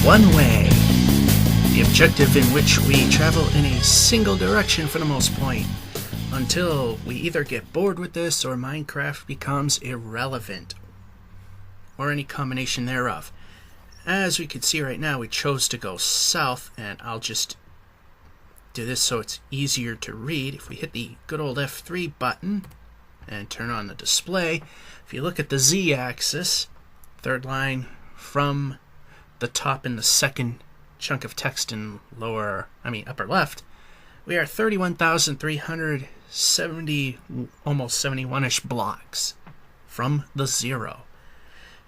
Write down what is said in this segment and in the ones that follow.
one way. The objective in which we travel in a single direction for the most part, until we either get bored with this or Minecraft becomes irrelevant, or any combination thereof. As we can see right now, we chose to go south, and I'll just do this so it's easier to read. If we hit the good old F3 button and turn on the display, if you look at the Z-axis, third line from the top in the second chunk of text in upper left, we are 31,370, almost 71-ish blocks from the 0.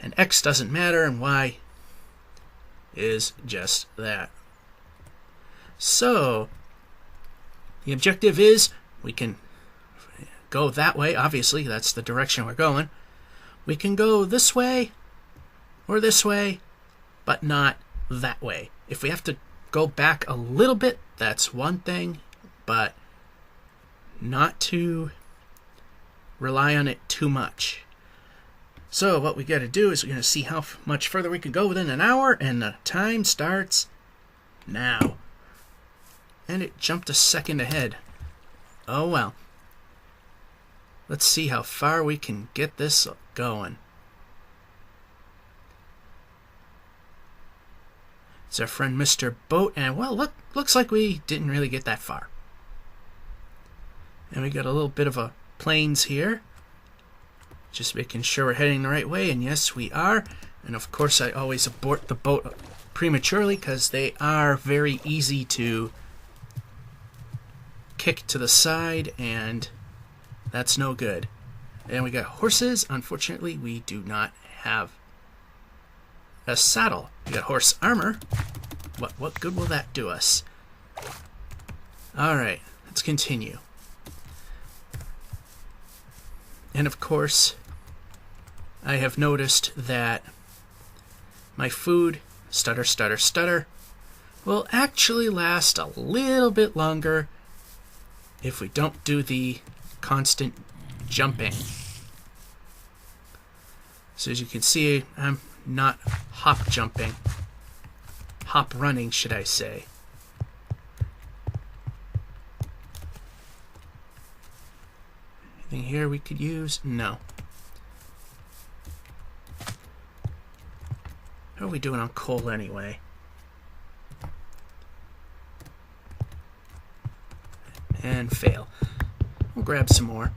And X doesn't matter, and Y is just that. So, the objective is we can go that way. Obviously, that's the direction we're going. We can go this way or this way, but not that way. If we have to go back a little bit, that's one thing, but not to rely on it too much. So what we got to do is we're going to see how much further we can go within an hour, and the time starts now. And it jumped a second ahead. Oh well. Let's see how far we can get this going. It's our friend Mr. Boat, and well, looks like we didn't really get that far. And we got a little bit of a plains here. Just making sure we're heading the right way, and yes, we are. And of course, I always abort the boat prematurely because they are very easy to kick to the side, and that's no good. And we got horses. Unfortunately, we do not have a saddle. We got horse armor. What good will that do us? Alright, let's continue. And of course, I have noticed that my food, stutter, will actually last a little bit longer if we don't do the constant jumping. So as you can see, I'm not hop running, should I say. Anything here we could use? No. How are we doing on coal anyway? And fail. We'll grab some more.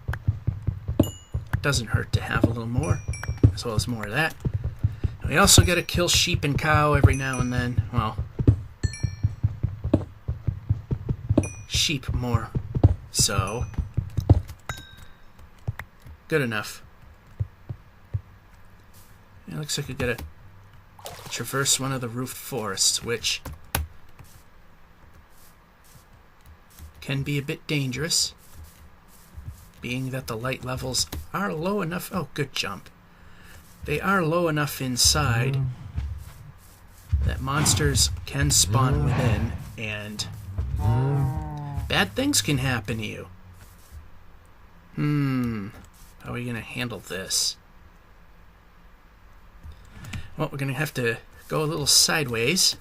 Doesn't hurt to have a little more, as well as more of that. And we also gotta kill sheep and cow every now and then. Well, sheep more so. Good enough. It looks like we gotta traverse one of the roofed forests, which can be a bit dangerous, being that the light levels are low enough. Oh, good jump. They are low enough inside that monsters can spawn within, and bad things can happen to you. How are we going to handle this? Well, we're going to have to go a little sideways.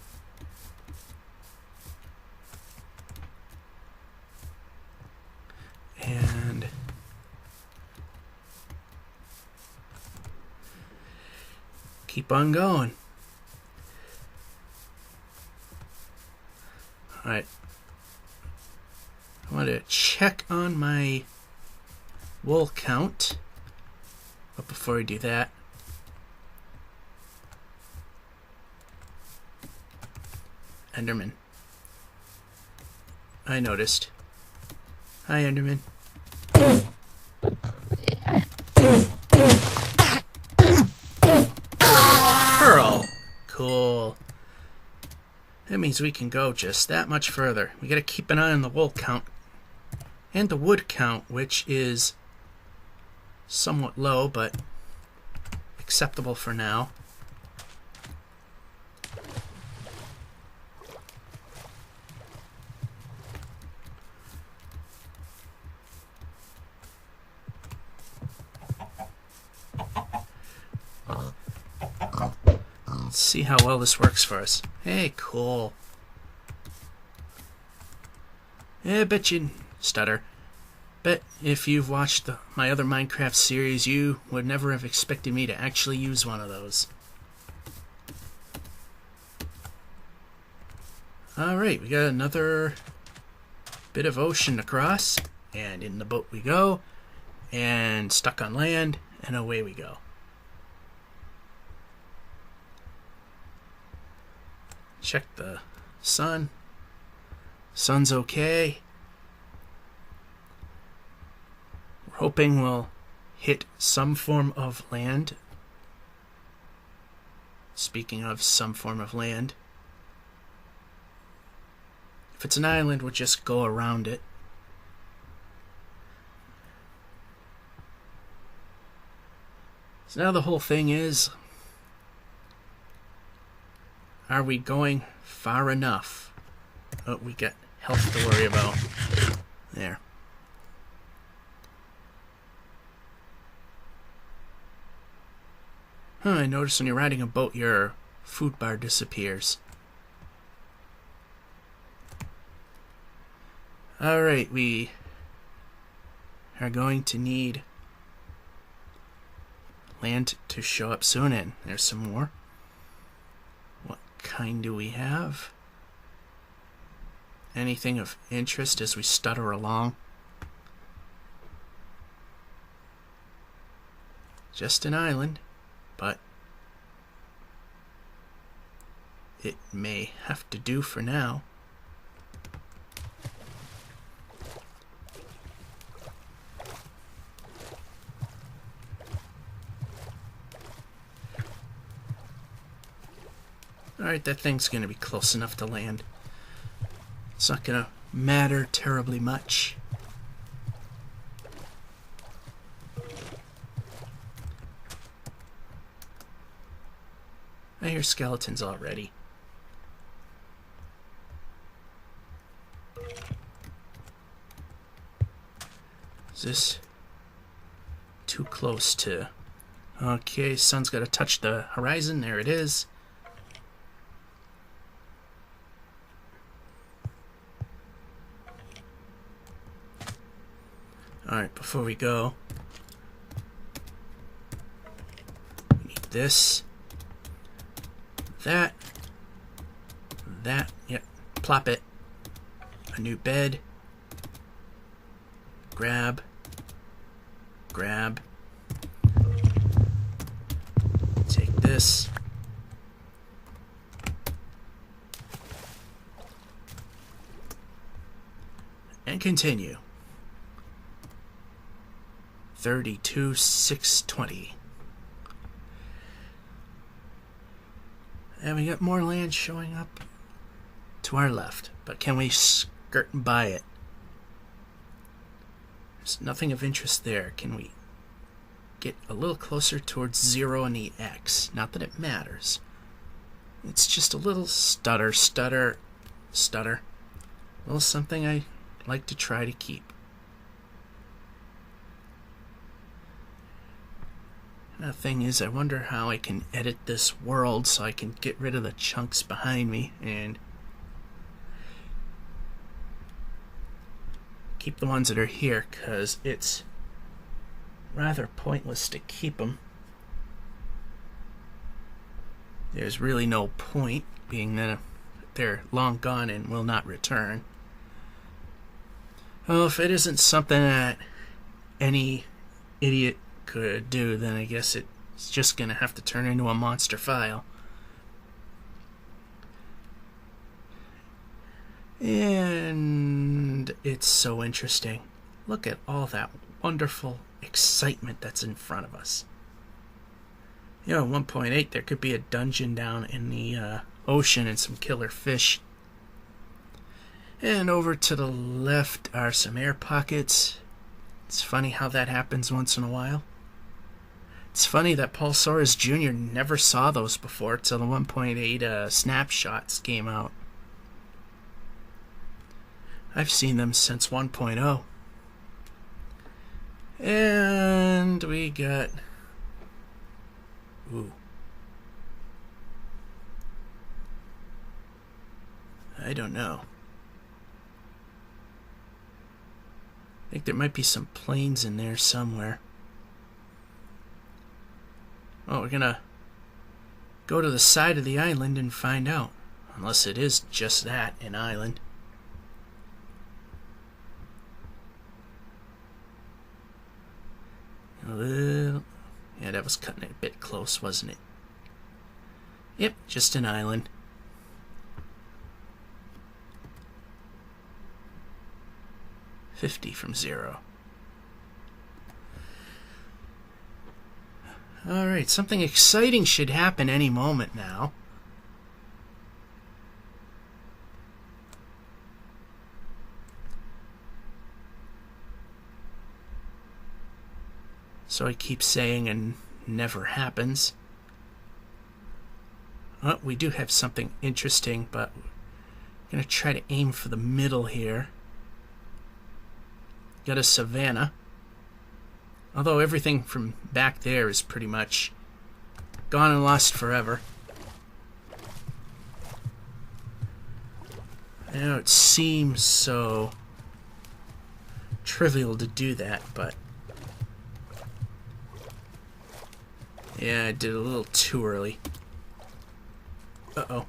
And keep on going. Alright. I want to check on my wool count. But before we do that, Enderman. I noticed. Hi, Enderman. Pearl. Cool. That means we can go just that much further. We gotta keep an eye on the wool count and the wood count, which is somewhat low, but acceptable for now. Let's see how well this works for us. Hey, cool. Yeah, bet you... Stutter. Bet if you've watched my other Minecraft series, you would never have expected me to actually use one of those. Alright, we got another bit of ocean to cross. And in the boat we go. And stuck on land. And away we go. Check the sun. Sun's okay. We're hoping we'll hit some form of land. Speaking of some form of land. If it's an island, we'll just go around it. So now the whole thing is, are we going far enough? Oh, we got health to worry about. There. I noticed when you're riding a boat, your food bar disappears. Alright, we are going to need land to show up soon, and there's some more. What kind do we have? Anything of interest as we stutter along? Just an island, but it may have to do for now. Alright, that thing's going to be close enough to land. It's not going to matter terribly much. I hear skeletons already. Is this too close to... Okay, sun's got to touch the horizon. There it is. Alright, before we go, we need this, that, yep, plop it, a new bed, grab, take this, and continue. 32,620. And we got more land showing up to our left, but can we skirt by it? There's nothing of interest there. Can we get a little closer towards 0 and the X? Not that it matters. It's just a little stutter. A little something I like to try to keep. The thing is, I wonder how I can edit this world so I can get rid of the chunks behind me and keep the ones that are here, because it's rather pointless to keep them. There's really no point, being that they're long gone and will not return. Well, if it isn't something that any idiot could do, then I guess it's just gonna have to turn into a monster file. And it's so interesting. Look at all that wonderful excitement that's in front of us. You know, 1.8, there could be a dungeon down in the ocean and some killer fish. And over to the left are some air pockets. It's funny how that happens once in a while. It's funny that Paul Soares Jr. never saw those before till the 1.8 snapshots came out. I've seen them since 1.0. And we got... Ooh. I don't know. I think there might be some planes in there somewhere. Oh, we're gonna go to the side of the island and find out. Unless it is just that, an island. Yeah, that was cutting it a bit close, wasn't it? Yep, just an island. $50 from 0. Alright, something exciting should happen any moment now. So I keep saying and never happens. Oh, we do have something interesting, but I'm going to try to aim for the middle here. Got a savanna. Although everything from back there is pretty much gone and lost forever. I know it seems so trivial to do that, but yeah, I did a little too early. Uh-oh.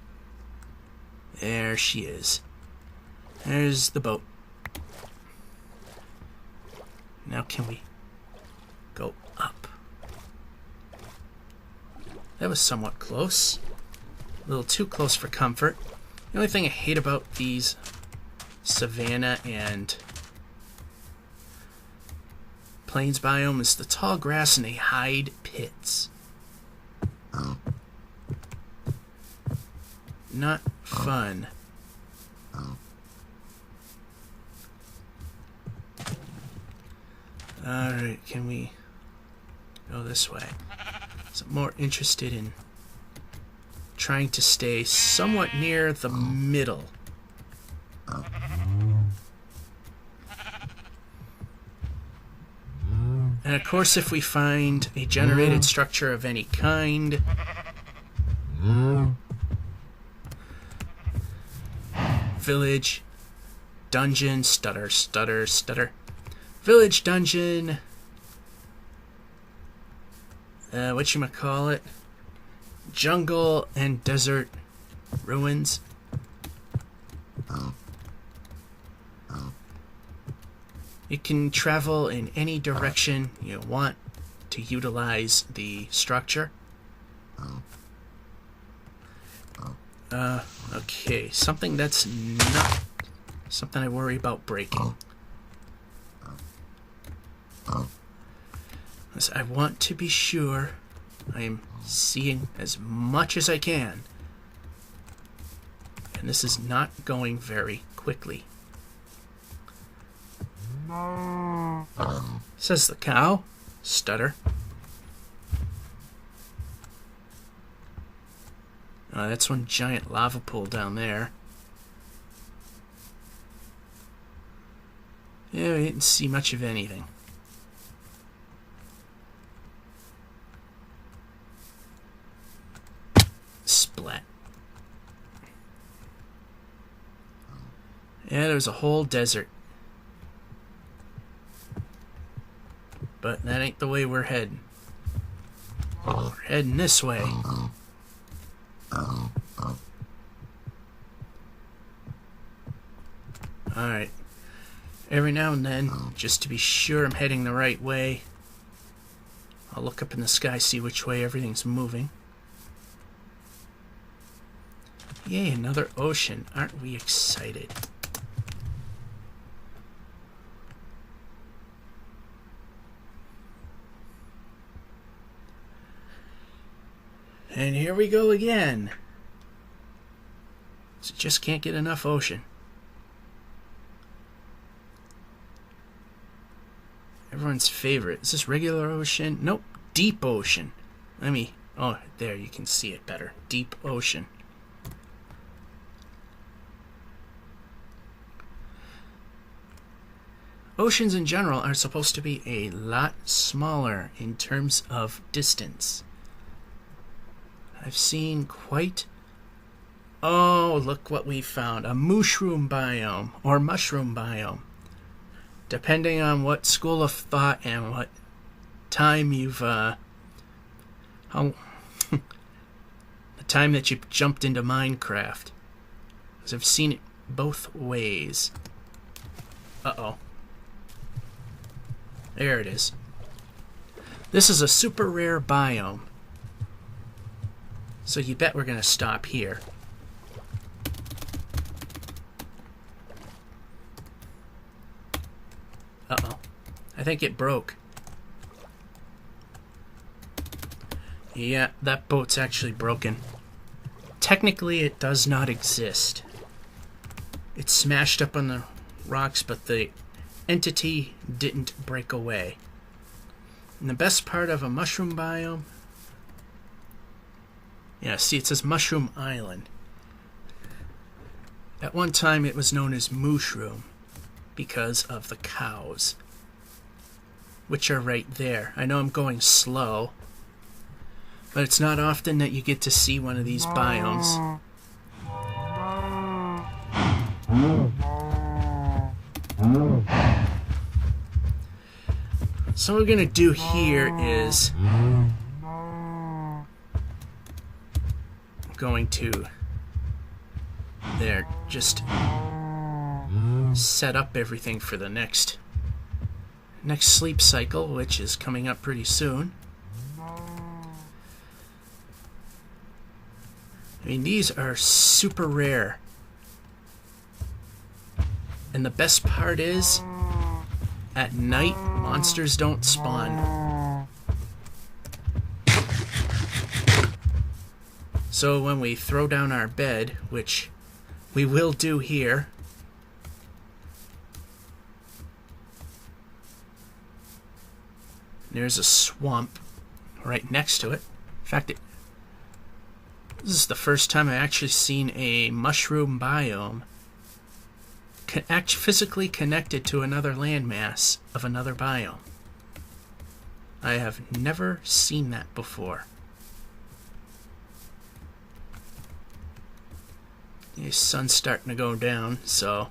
There she is. There's the boat. Now can we go up? That was somewhat close. A little too close for comfort. The only thing I hate about these savanna and plains biome is the tall grass and they hide pits. Not fun. Alright, can we go this way? So I'm more interested in trying to stay somewhat near the middle. And of course, if we find a generated structure of any kind, village, dungeon, stutter, stutter, stutter. Village, dungeon, whatchamacallit, jungle and desert ruins. You can travel in any direction you want to utilize the structure. Okay, something that's not something I worry about breaking. Because I want to be sure I am seeing as much as I can. And this is not going very quickly. Says the cow. Stutter. That's one giant lava pool down there. Yeah, we didn't see much of anything. Splat. Yeah, there's a whole desert. But that ain't the way we're heading. We're heading this way. Alright. Every now and then, just to be sure I'm heading the right way, I'll look up in the sky, see which way everything's moving. Yay, another ocean. Aren't we excited? And here we go again. So just can't get enough ocean. Everyone's favorite. Is this regular ocean? Nope. Deep ocean. Let me... Oh, there, you can see it better. Deep ocean. Oceans in general are supposed to be a lot smaller in terms of distance. I've seen quite Oh, look what we found. A mushroom biome, or mushroom biome. Depending on what school of thought and what time you've, how, the time that you jumped into Minecraft. Because I've seen it both ways. Uh-oh. There it is. This is a super rare biome. So you bet we're going to stop here. Uh-oh. I think it broke. Yeah, that boat's actually broken. Technically, it does not exist. It's smashed up on the rocks, but the entity didn't break away. And the best part of a mushroom biome... Yeah, see, it says Mushroom Island. At one time, it was known as Mushroom because of the cows, which are right there. I know I'm going slow, but it's not often that you get to see one of these biomes. So what we're going to do here is going to there just set up everything for the next sleep cycle, which is coming up pretty soon. I mean, these are super rare. And the best part is, at night, monsters don't spawn. So when we throw down our bed, which we will do here, there's a swamp right next to it. In fact, this is the first time I've actually seen a mushroom biome physically connected to another landmass of another biome. I have never seen that before. The sun's starting to go down, so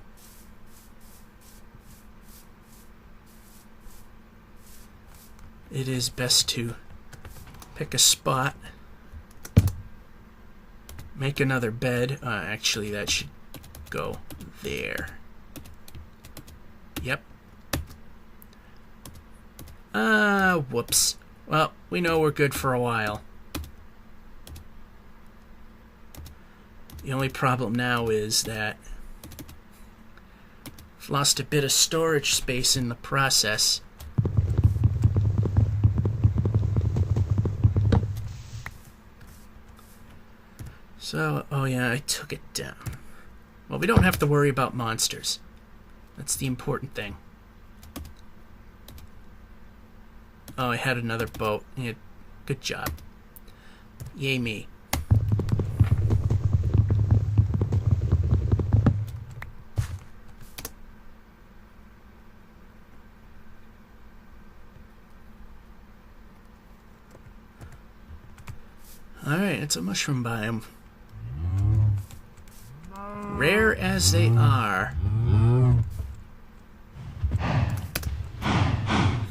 it is best to pick a spot, make another bed. Actually, that should go there. Yep. Whoops. Well, we know we're good for a while. The only problem now is that I've lost a bit of storage space in the process. So, oh yeah, I took it down. Well, we don't have to worry about monsters. That's the important thing. Oh, I had another boat. Yeah, good job. Yay me. Alright, it's a mushroom biome. Rare as they are.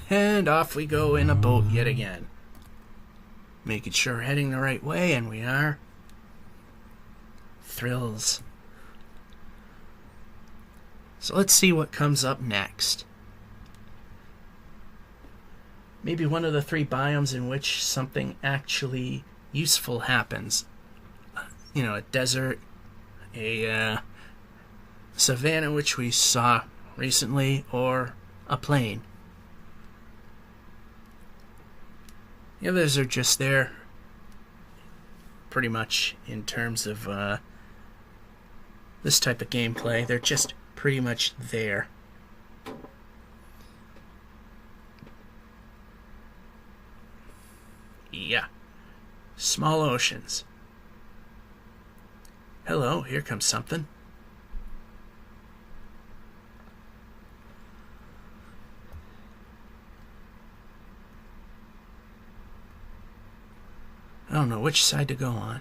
And off we go in a boat yet again. Making sure we're heading the right way, and we are. Thrills. So let's see what comes up next. Maybe one of the 3 biomes in which something actually useful happens. You know, a desert, a savanna, which we saw recently, or a plain. The others are just there, pretty much, in terms of this type of gameplay. They're just pretty much there. Yeah. Small oceans. Hello, here comes something. I don't know which side to go on.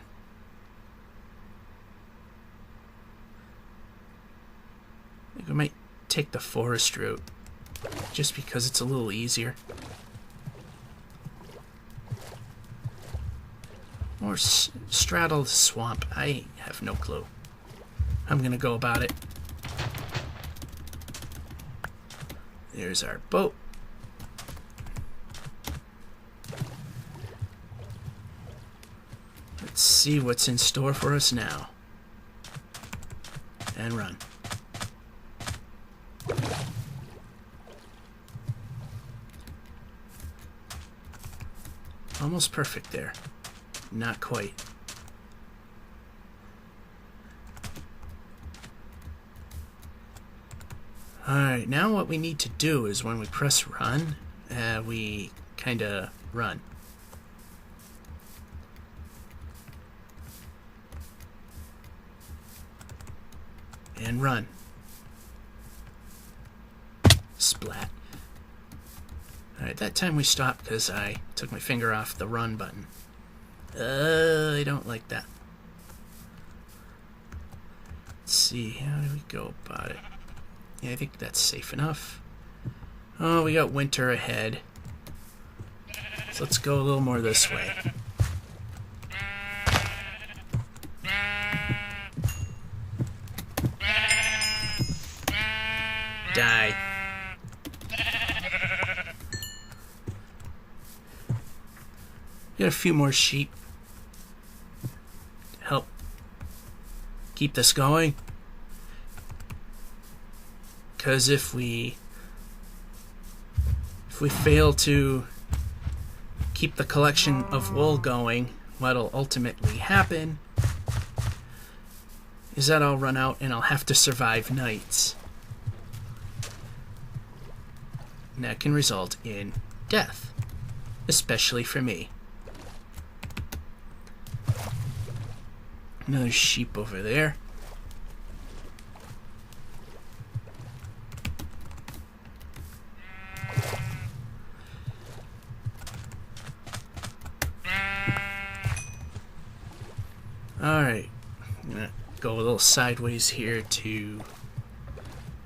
take the forest route, just because it's a little easier. Or straddle the swamp. I have no clue. I'm gonna go about it. There's our boat. Let's see what's in store for us now. And run. Almost perfect there. Not quite. Alright, now what we need to do is when we press run, we kind of run. And run. Splat. Alright, that time we stopped because I took my finger off the run button. I don't like that. Let's see, how do we go about it? Yeah, I think that's safe enough. Oh, we got winter ahead. So let's go a little more this way. Die. Got a few more sheep. Help keep this going. Because if we fail to keep the collection of wool going, what'll ultimately happen is that I'll run out and I'll have to survive nights. And that can result in death, especially for me. Another sheep over there. Alright, I'm gonna go a little sideways here to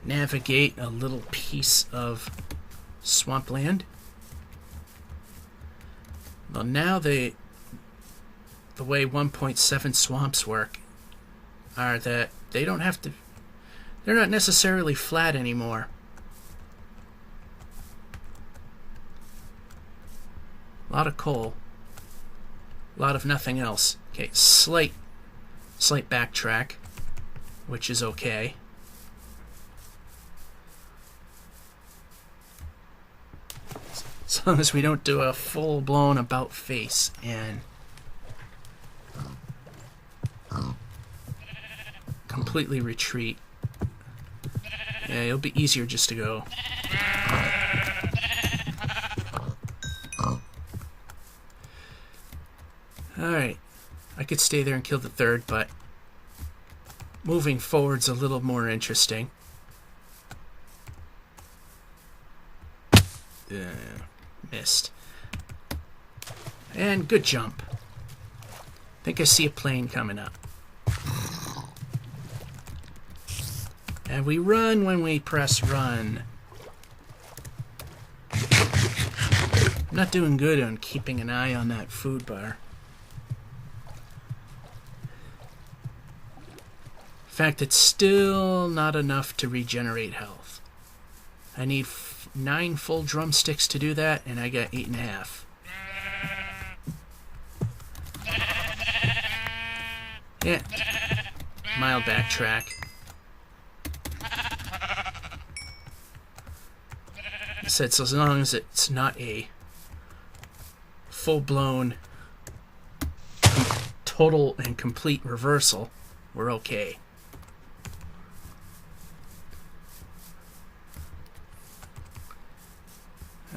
navigate a little piece of swampland. Well, now the way 1.7 swamps work are that they don't have to, they're not necessarily flat anymore. A lot of coal, a lot of nothing else. Okay, slight backtrack, which is okay. As long as we don't do a full-blown about face and completely retreat. Yeah, it'll be easier just to go. Alright, I could stay there and kill the third, but moving forward's a little more interesting. Missed. And good jump. I think I see a plane coming up. And we run when we press run. I'm not doing good on keeping an eye on that food bar. In fact, it's still not enough to regenerate health. I need 9 full drumsticks to do that, and I got 8.5. Yeah. Mild backtrack. I said, so as long as it's not a full-blown, total and complete reversal, we're okay.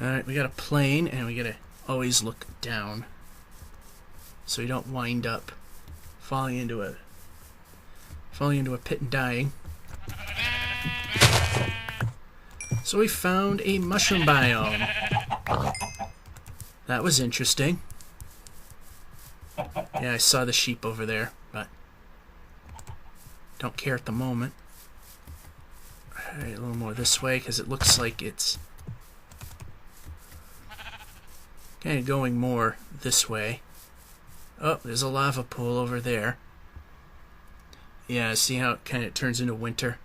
Alright, we got a plane, and we gotta always look down so we don't wind up falling into a pit and dying. So we found a mushroom biome. That was interesting. Yeah, I saw the sheep over there, but don't care at the moment. Alright, a little more this way, because it looks like it's kind of going more this way. Oh, there's a lava pool over there. Yeah, see how it kind of turns into winter?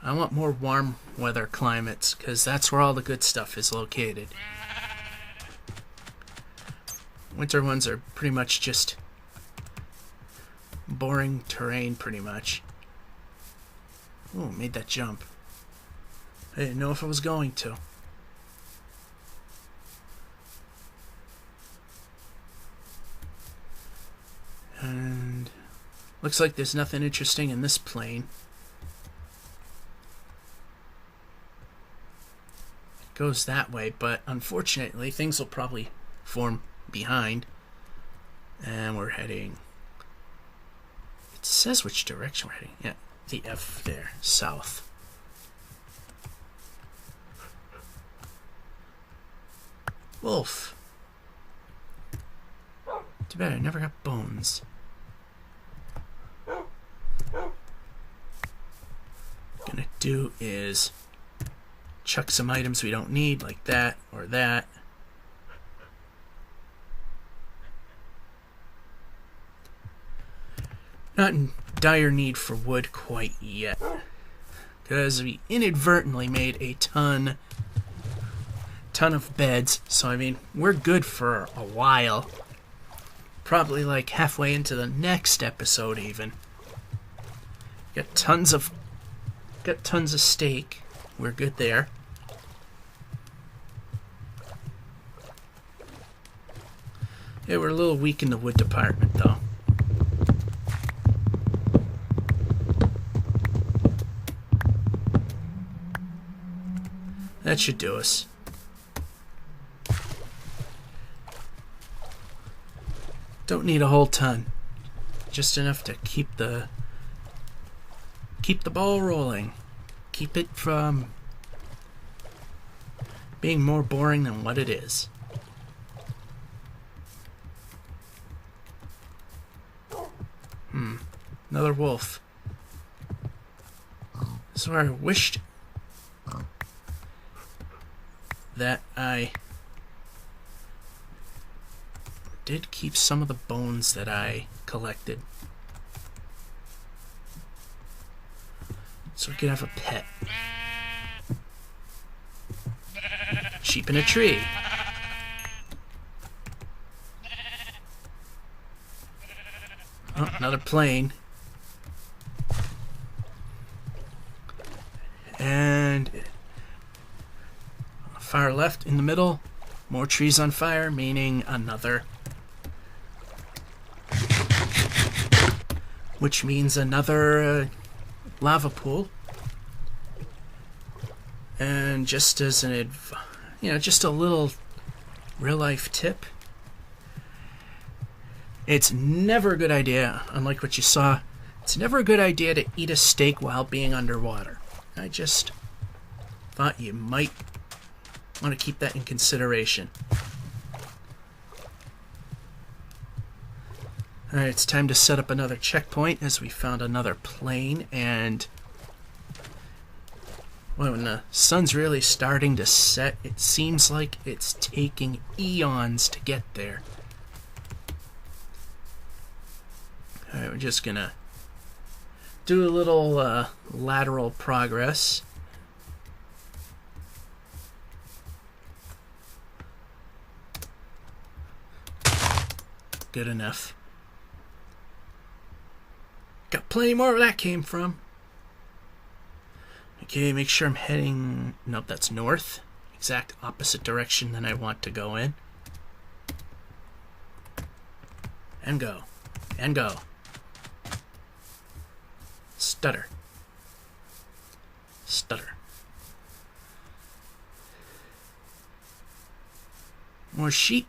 I want more warm weather climates, because that's where all the good stuff is located. Winter ones are pretty much just boring terrain, pretty much. Oh, made that jump. I didn't know if I was going to. And looks like there's nothing interesting in this plane. It goes that way, but unfortunately things will probably form behind. And we're heading... It says which direction we're heading. Yeah, the F there, south. Wolf. Too bad I never got bones. Gonna do is chuck some items we don't need, like that or that. Not in dire need for wood quite yet, because we inadvertently made a ton of beds, so I mean we're good for a while. Probably like halfway into the next episode even. Got tons of steak. We're good there. Yeah, we're a little weak in the wood department though. That should do us. Don't need a whole ton. Just enough to keep the ball rolling. Keep it from being more boring than what it is. Another wolf. So I wished that I did keep some of the bones that I collected, so we could have a pet. Sheep in a tree. Oh, another plane. And fire left in the middle. More trees on fire, meaning another. Which means another lava pool. And just as an just a little real life tip, it's never a good idea, unlike what you saw, it's never a good idea to eat a steak while being underwater. I just thought you might want to keep that in consideration. Alright, it's time to set up another checkpoint as we found another plane, and when the sun's really starting to set, it seems like it's taking eons to get there. Alright, we're just gonna do a little lateral progress. Good enough. Got plenty more where that came from. Okay, make sure I'm heading... Nope, that's north. Exact opposite direction than I want to go in. And go. And go. Stutter. Stutter. More sheep.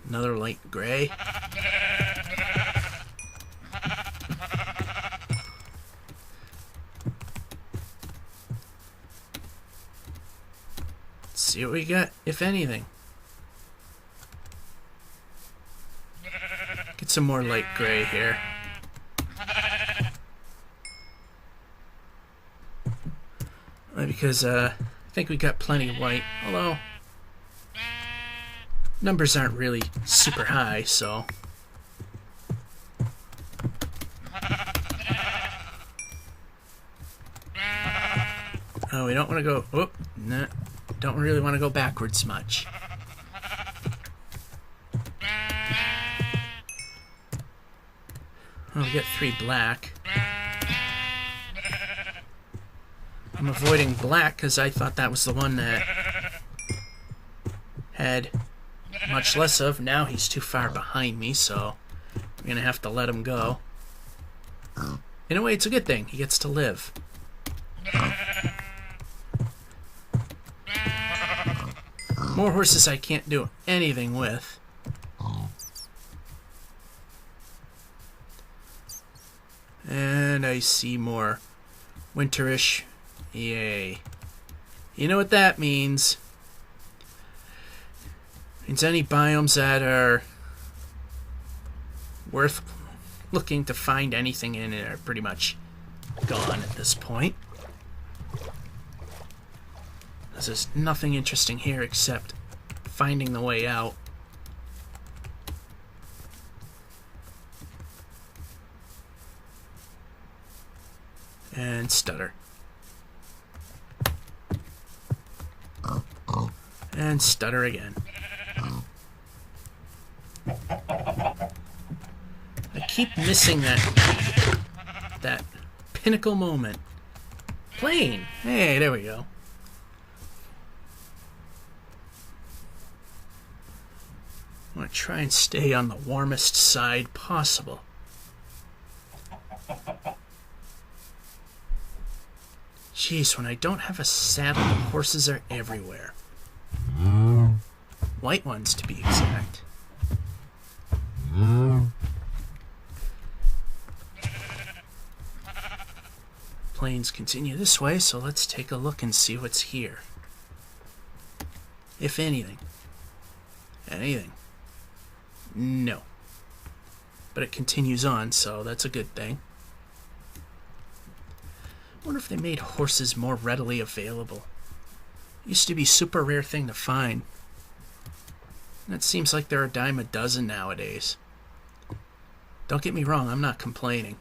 Another light gray. See what we got, if anything. Get some more light gray here. Because I think we got plenty white, although numbers aren't really super high, so. Oh, we don't want to go. Oh, nah, don't really want to go backwards much. Oh, we get 3 black. I'm avoiding black because I thought that was the one that had much less of. Now he's too far behind me, so I'm going to have to let him go. In a way, it's a good thing. He gets to live. More horses I can't do anything with. And I see more winterish. Yay. You know what that means. Means any biomes that are worth looking to find anything in it are pretty much gone at this point. There's nothing interesting here except finding the way out. And stutter. And stutter again. I keep missing that pinnacle moment. Plane! Hey, there we go. I want to try and stay on the warmest side possible. Jeez, when I don't have a saddle, the horses are everywhere. White ones, to be exact. Plains continue this way, so let's take a look and see what's here. If anything. Anything. No. But it continues on, so that's a good thing. I wonder if they made horses more readily available. It used to be a super rare thing to find. And it seems like they're a dime a dozen nowadays. Don't get me wrong, I'm not complaining.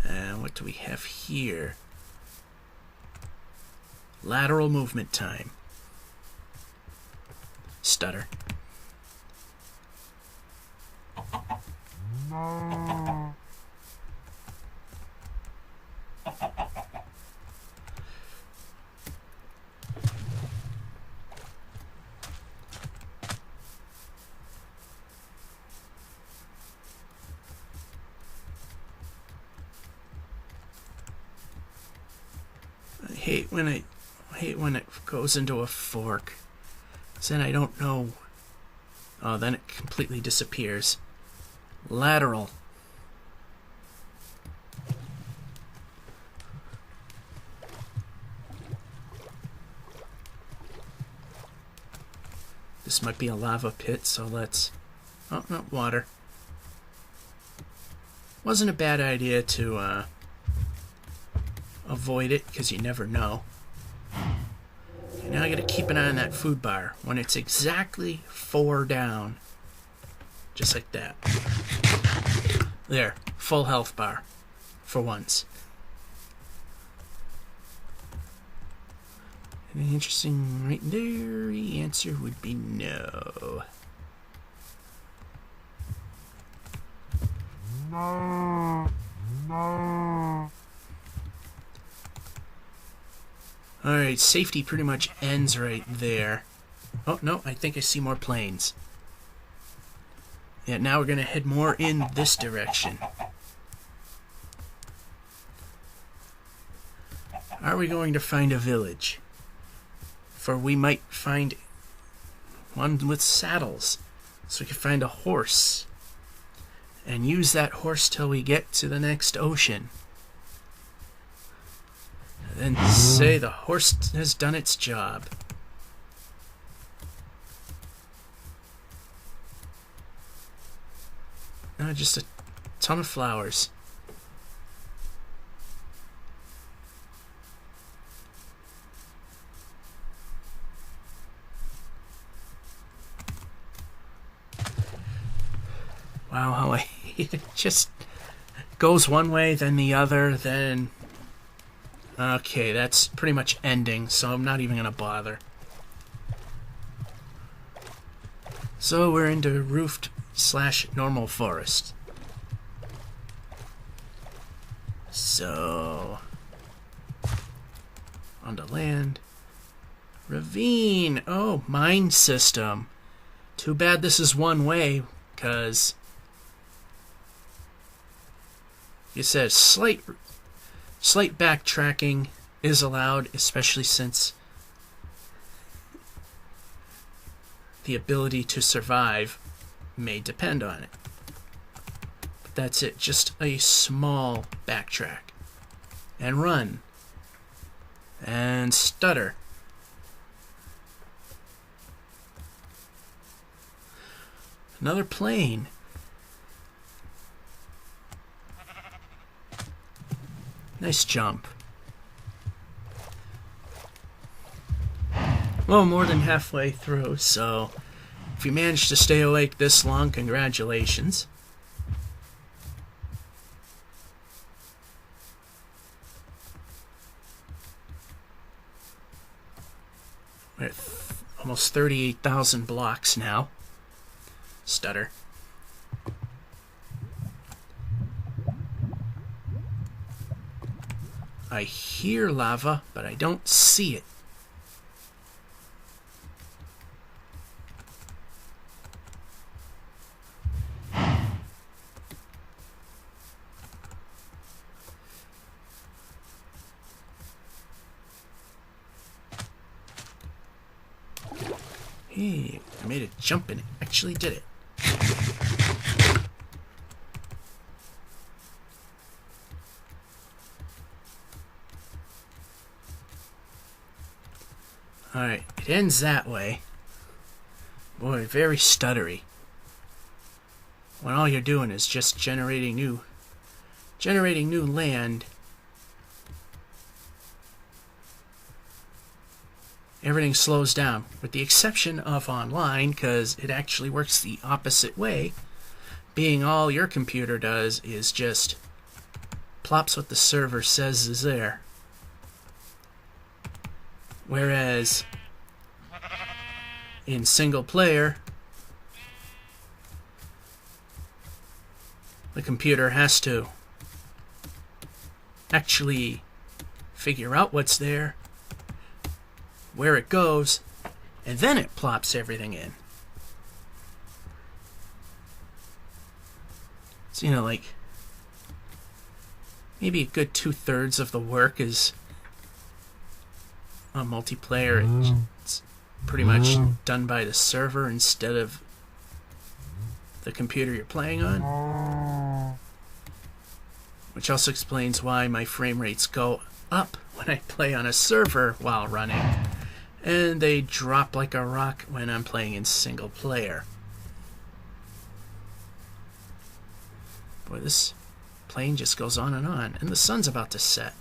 And what do we have here? Lateral movement time. Stutter. I hate when it goes into a fork. 'Cause then I don't know. Oh, then it completely disappears. Lateral. This might be a lava pit, so let's... Oh, no, water. Wasn't a bad idea to avoid it, because you never know. Okay, now I gotta keep an eye on that food bar. When it's exactly 4 down. Just like that. There, full health bar. For once. Anything interesting right there? The answer would be no. Alright, safety pretty much ends right there. Oh, no, I think I see more planes. Yeah, now we're going to head more in this direction. Are we going to find a village? For we might find one with saddles. So we can find a horse. and use that horse till we get to the next ocean. And then say the horse has done its job. Just a ton of flowers. Wow, how I hate it. Just goes one way, then the other, then... Okay, that's pretty much ending, so I'm not even going to bother. So we're into roofed / normal forest. So... onto land. Ravine! Oh, mine system. Too bad this is one way, because... it says slight backtracking is allowed, especially since the ability to survive may depend on it. But that's it, just a small backtrack. And run. And stutter. Another plane. Nice jump. Well, more than halfway through, so if you managed to stay awake this long, congratulations. We're at almost 38,000 blocks now. Stutter. I hear lava, but I don't see it. Hey, I made a jump and it actually did it. Alright, it ends that way. Boy, very stuttery. When all you're doing is just generating new land. Everything slows down, with the exception of online, because it actually works the opposite way. Being all your computer does is just plops what the server says is there. Whereas in single player, the computer has to actually figure out what's there, where it goes, and then it plops everything in. So, like, maybe a good 2/3 of the work is on multiplayer. It's pretty much done by the server instead of the computer you're playing on. Which also explains why my frame rates go up when I play on a server while running, and they drop like a rock when I'm playing in single player. Boy, this plane just goes on, and the sun's about to set.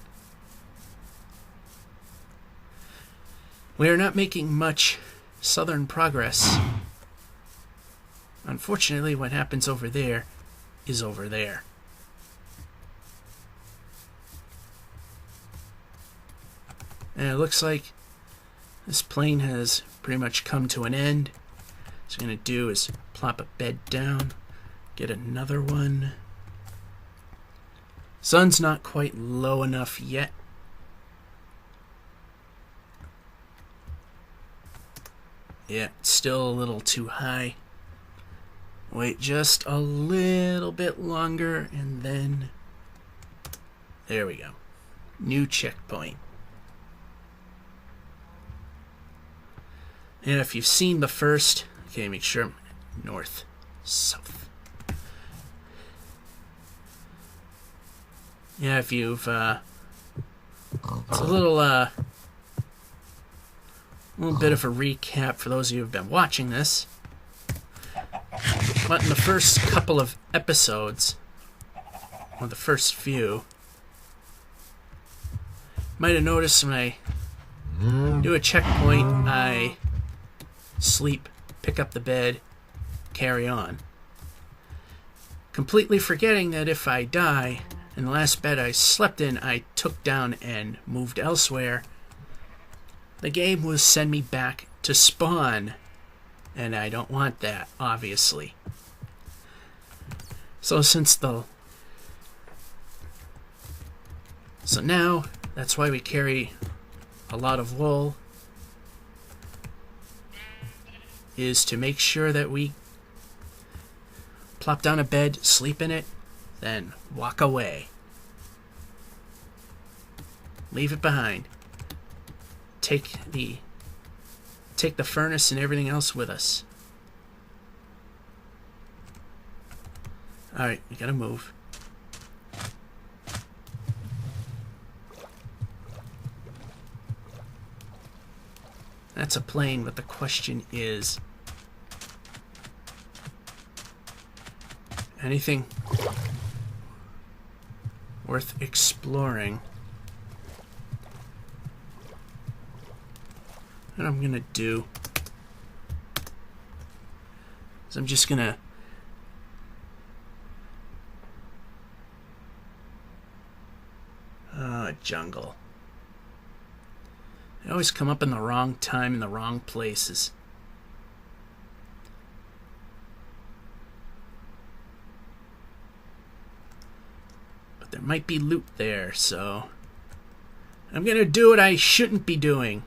We are not making much southern progress. Unfortunately, what happens over there is over there. And it looks like this plane has pretty much come to an end. What I'm going to do is plop a bed down, get another one. Sun's not quite low enough yet. Yeah, it's still a little too high. Wait just a little bit longer, and then... there we go. New checkpoint. And if you've seen the first... okay, make sure I'm north, south. Yeah, if you've, it's a little bit of a recap for those of you who've been watching this. But in the first couple of episodes, or the first few, might have noticed when I do a checkpoint, I sleep, pick up the bed, carry on. Completely forgetting that if I die, in the last bed I slept in, I took down and moved elsewhere, the game will send me back to spawn. And I don't want that, obviously. So now, that's why we carry a lot of wool, is to make sure that we plop down a bed, sleep in it, then walk away. Leave it behind. Take the furnace and everything else with us. Alright, we gotta move. That's a plane, but the question is, anything worth exploring? What I'm gonna do is I'm just gonna jungle. They always come up in the wrong time in the wrong places. But there might be loot there, so I'm gonna do what I shouldn't be doing.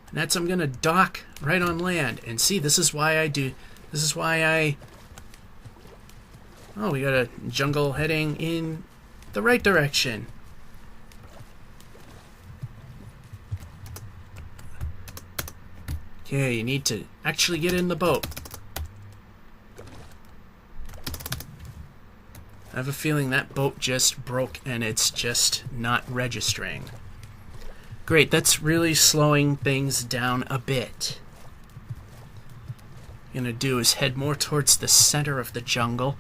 And that's I'm gonna dock right on land. And see, this is why oh, we got a jungle heading in the right direction. Okay, you need to actually get in the boat. I have a feeling that boat just broke and it's just not registering. Great, that's really slowing things down a bit. What I'm gonna do is head more towards the center of the jungle.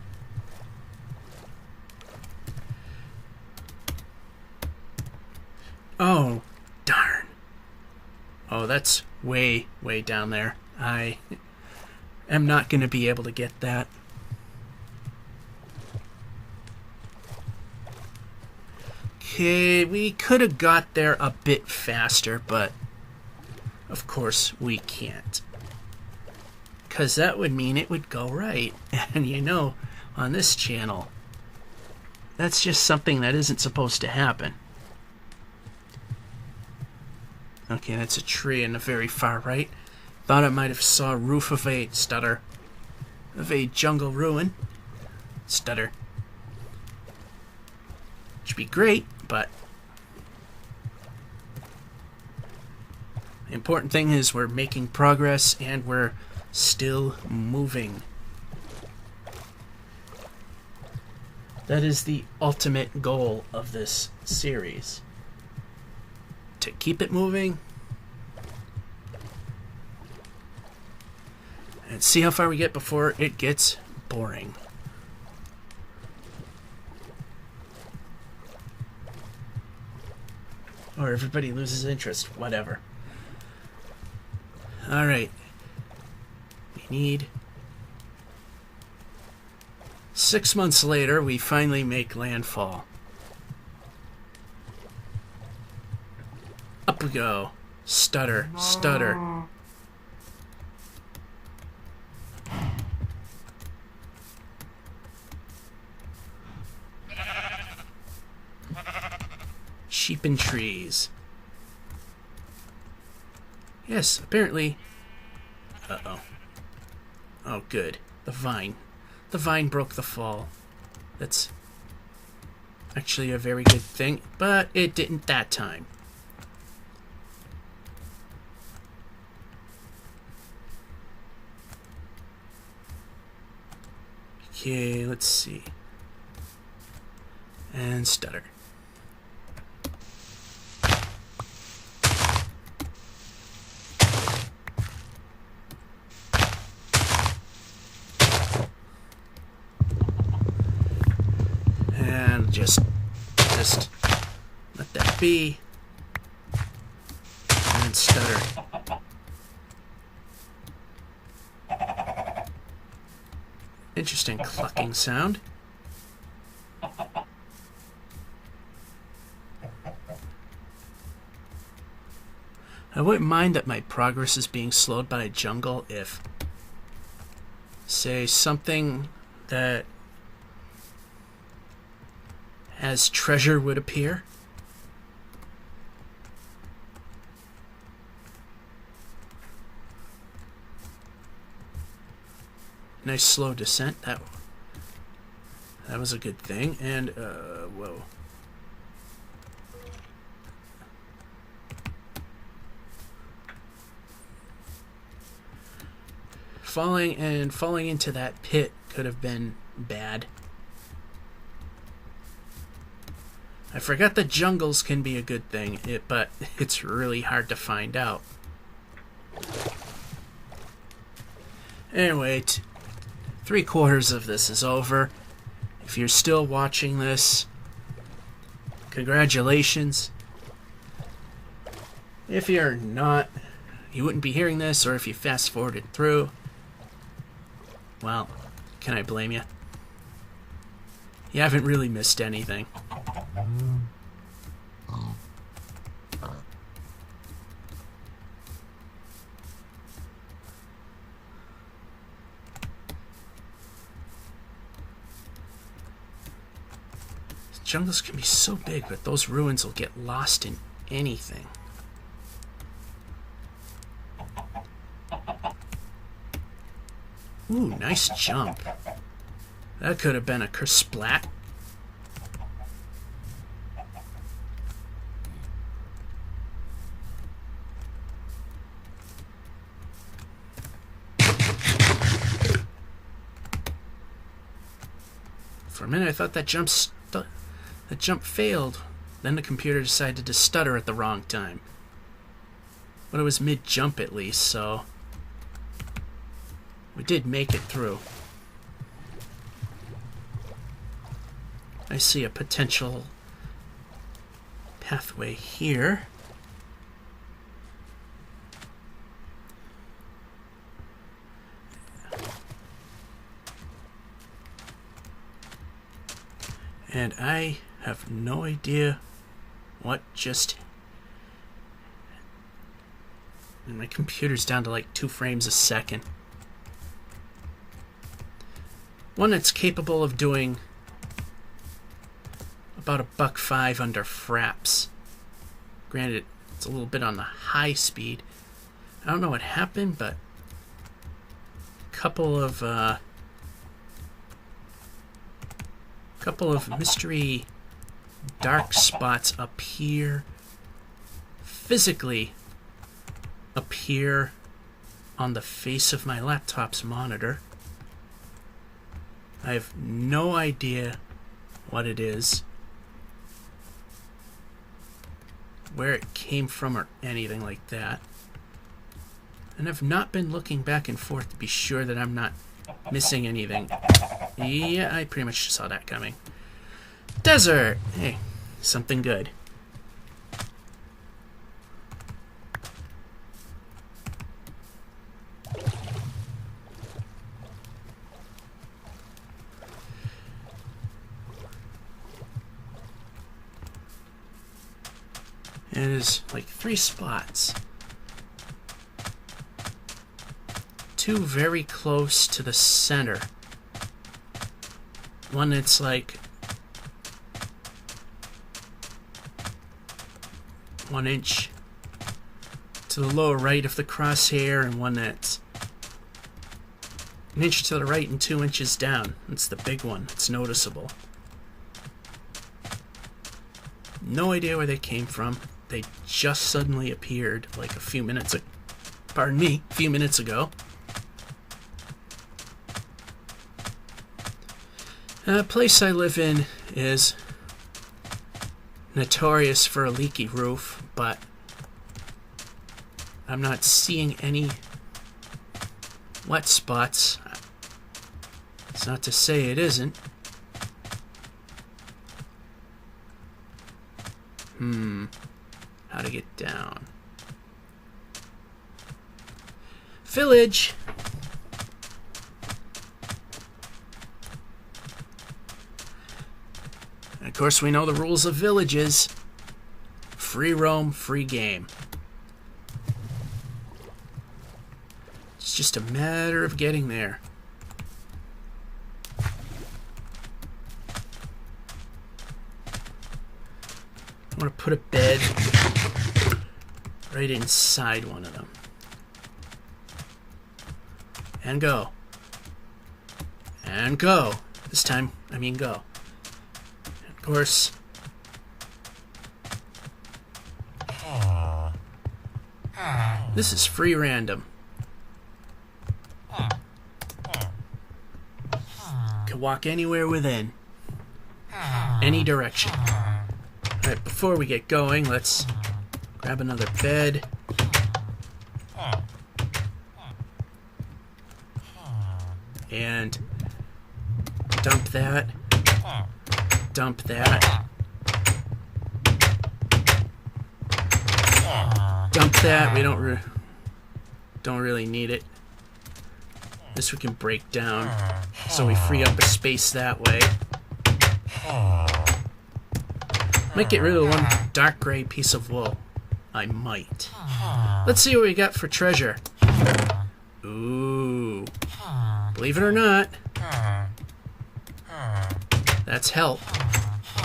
Oh, darn. Oh, that's way, way down there. I am not gonna be able to get that. Okay, we could have got there a bit faster, but of course we can't. Because that would mean it would go right. And you know, on this channel, that's just something that isn't supposed to happen. Okay, that's a tree in the very far right. Thought I might have saw a roof of a jungle ruin. Stutter. Should be great, but the important thing is we're making progress and we're still moving. That is the ultimate goal of this series. To keep it moving and see how far we get before it gets boring. Or everybody loses interest, whatever. Alright. We need 6 months later, we finally make landfall. Up we go. Stutter, stutter. Sheep and trees. Yes, apparently. Uh-oh. Oh, good. The vine. The vine broke the fall. That's actually a very good thing, but it didn't that time. Okay, let's see. And stutter. just let that be. And then stutter. Interesting clucking sound. I wouldn't mind that my progress is being slowed by a jungle if, say, something that has treasure would appear. Nice slow descent. That was a good thing. And, whoa. Falling into that pit could have been bad. I forgot that jungles can be a good thing, but it's really hard to find out. Anyway, 3/4 of this is over. If you're still watching this, congratulations. If you're not, you wouldn't be hearing this, or if you fast forwarded through, well, can I blame you? You haven't really missed anything. Jungles can be so big, but those ruins will get lost in anything. Ooh, nice jump. That could have been a kersplat. For a minute, I thought that jump failed. Then the computer decided to stutter at the wrong time. But it was mid-jump at least, so we did make it through. I see a potential pathway here. And I have no idea what just... And my computer's down to like 2 frames a second. One that's capable of doing about $1.05 under fraps. Granted, it's a little bit on the high speed. I don't know what happened, but a couple of mystery dark spots appear, physically appear on the face of my laptop's monitor. I have no idea what it is, where it came from, or anything like that. And I've not been looking back and forth to be sure that I'm not missing anything. Yeah, I pretty much saw that coming. Desert! Hey, something good. And there's like 3 spots. 2 very close to the center. One that's like 1 inch to the lower right of the crosshair, and one that's 1 inch to the right and 2 inches down. It's the big one. It's noticeable. No idea where they came from. They just suddenly appeared like a few minutes ago. Pardon me, a few minutes ago. The place I live in is notorious for a leaky roof, but I'm not seeing any wet spots. It's not to say it isn't. How to get down. Village! And of course, we know the rules of villages. Free roam, free game. It's just a matter of getting there. I want to put a bed right inside one of them. And go. And go. This time, I mean go. And of course. This is free random. Can walk anywhere within. Any direction. Alright, before we get going, let's grab another bed. And dump that. Dump that. Dump that. We don't really need it. This we can break down, so we free up a space that way. Might get rid of one dark gray piece of wool. I might. Let's see what we got for treasure. Ooh. Believe it or not, that's help.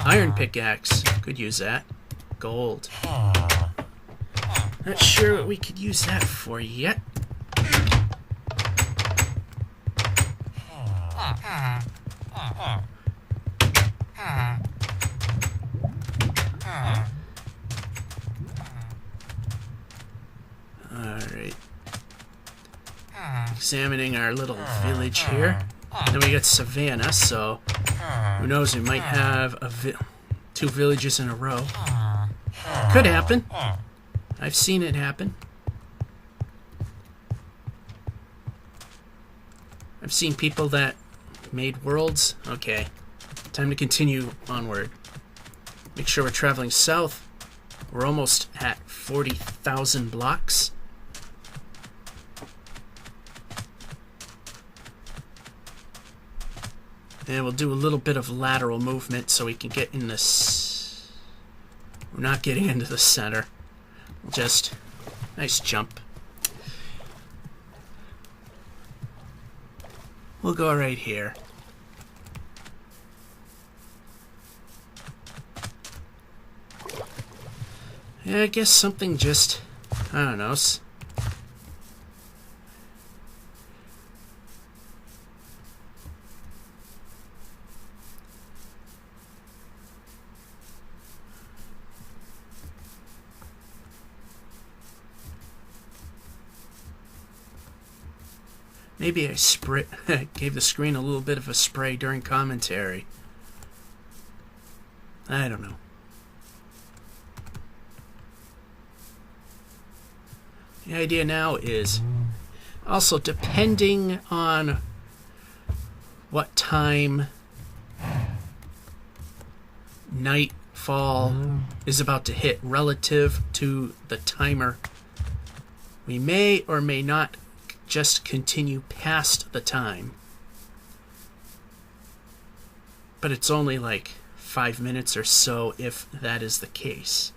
Iron pickaxe. Could use that. Gold. Not sure what we could use that for yet. Alright. Examining our little village here. Then we got Savannah, so who knows, we might have two villages in a row. Could happen. I've seen it happen. I've seen people that made worlds. Okay, time to continue onward. Make sure we're traveling south. We're almost at 40,000 blocks. And we'll do a little bit of lateral movement so we can get in this. We're not getting into the center. Just nice jump. We'll go right here. Yeah, I guess something just, I don't know. Maybe I gave the screen a little bit of a spray during commentary. I don't know. The idea now is also, depending on what time nightfall is about to hit relative to the timer, we may or may not just continue past the time. But it's only like 5 minutes or so if that is the case.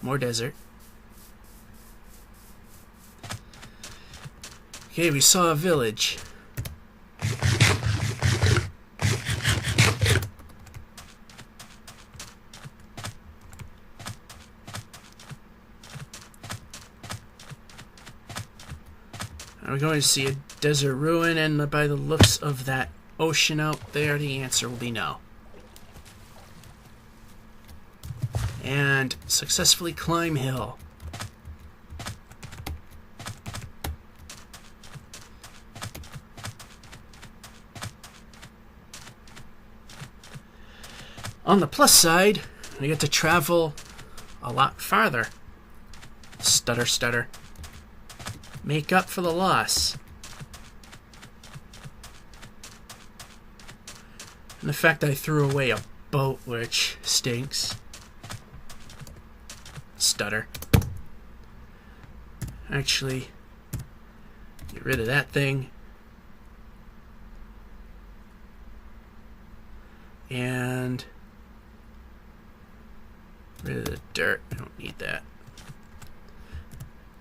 More desert. Okay, we saw a village. We're going to see a desert ruin, and by the looks of that ocean out there, the answer will be no. And successfully climb hill. On the plus side, we get to travel a lot farther. Stutter, stutter. Make up for the loss. And the fact I threw away a boat, which stinks. Stutter. Actually, get rid of that thing. And rid of the dirt. I don't need that.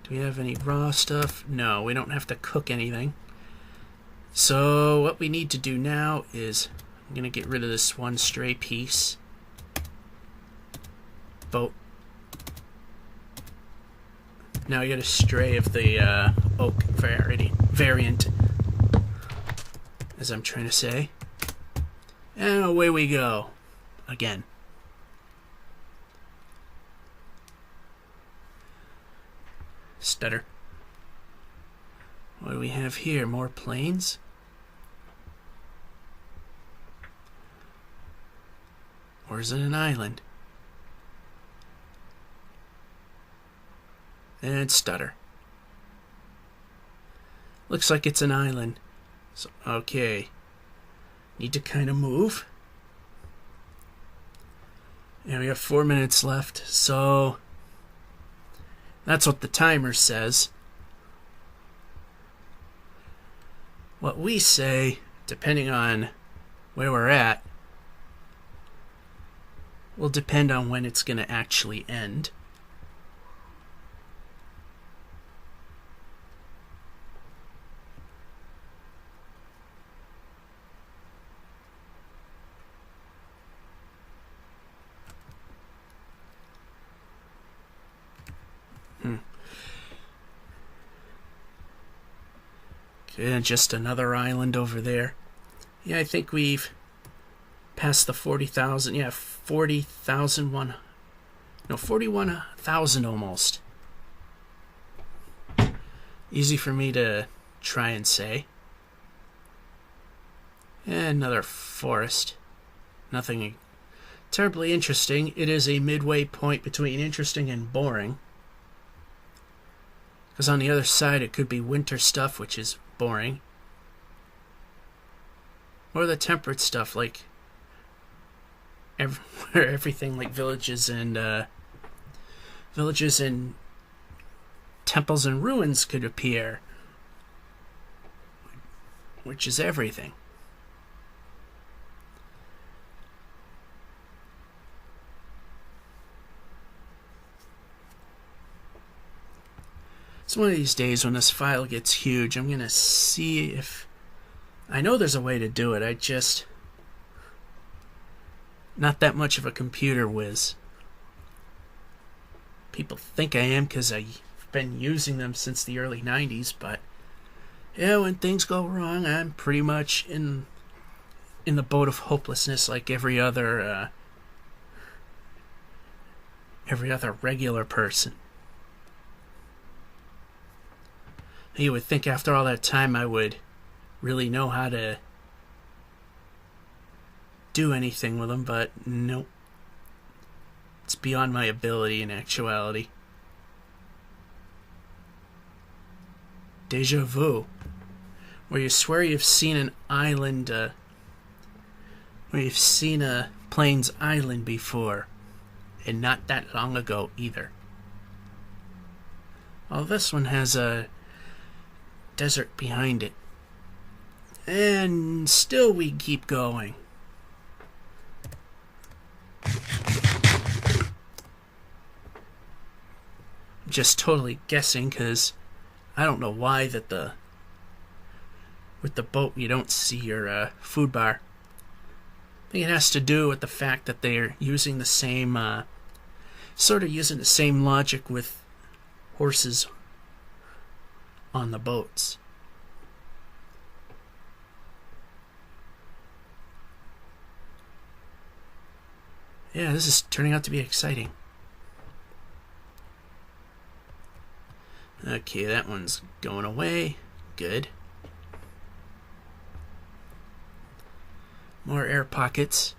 Do we have any raw stuff? No, we don't have to cook anything. So what we need to do now is I'm going to get rid of this one stray piece. Boat. Now I got a stray of the oak variant, as I'm trying to say. And away we go. Again. Stutter. What do we have here? More planes? Or is it an island? And stutter. Looks like it's an island. So, okay. Need to kind of move. And we have 4 minutes left, so that's what the timer says. What we say, depending on where we're at, will depend on when it's going to actually end. Okay, just another island over there. Yeah, I think we've passed the 40,000. Yeah, 40,000 one. No, 41,000 almost. Easy for me to try and say. And another forest. Nothing terribly interesting. It is a midway point between interesting and boring. Because on the other side it could be winter stuff, which is boring. Or the temperate stuff, like everything like villages and temples and ruins could appear, which is everything. So one of these days when this file gets huge, I'm going to see if... I know there's a way to do it, I just... not that much of a computer whiz. People think I am because I've been using them since the early 90s, but... yeah, when things go wrong, I'm pretty much in the boat of hopelessness like every other regular person. You would think after all that time I would really know how to do anything with them, but nope. It's beyond my ability in actuality. Deja vu. Where you swear you've seen an island, where you've seen a Plains Island before, and not that long ago either. Well, this one has a desert behind it. And still we keep going. I'm just totally guessing because I don't know why that with the boat you don't see your food bar. I think it has to do with the fact that they're using the same sort of using the same logic with horses on the boats. Yeah, this is turning out to be exciting. Okay, that one's going away. Good. More air pockets.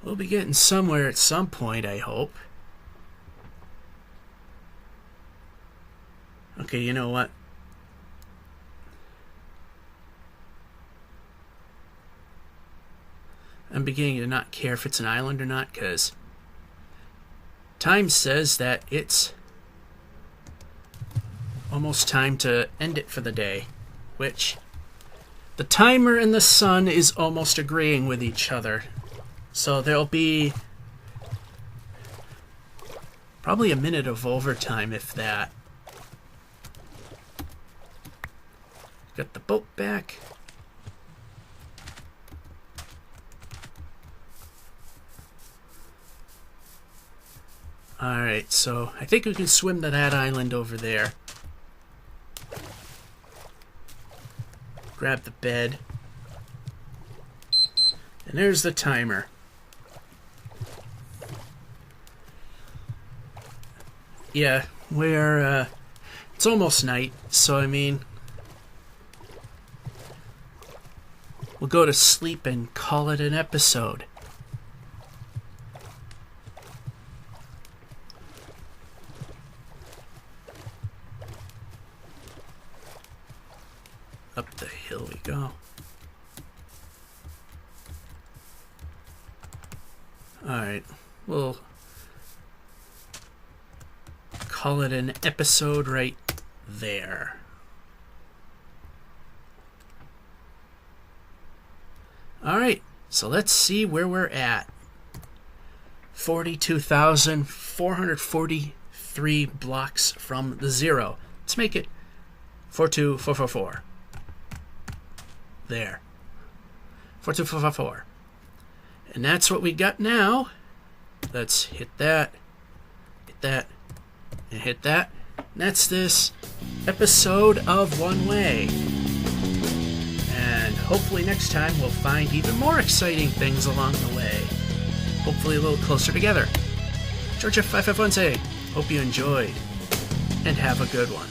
We'll be getting somewhere at some point, I hope. Okay, you know what? I'm beginning to not care if it's an island or not, because time says that it's almost time to end it for the day, which the timer and the sun is almost agreeing with each other. So there'll be probably a minute of overtime, if that. Got the boat back. Alright, so I think we can swim to that island over there. Grab the bed. And there's the timer. Yeah, we're, it's almost night, so I mean, we'll go to sleep and call it an episode. Up the hill we go. Alright, we'll call it an episode right there. Alright, so let's see where we're at. 42,443 blocks from the zero. Let's make it 42444. There. 42444. And that's what we got now. Let's hit that, and hit that. And that's this episode of One Way. And hopefully next time we'll find even more exciting things along the way. Hopefully a little closer together. Georgia 551 saying, hope you enjoyed, and have a good one.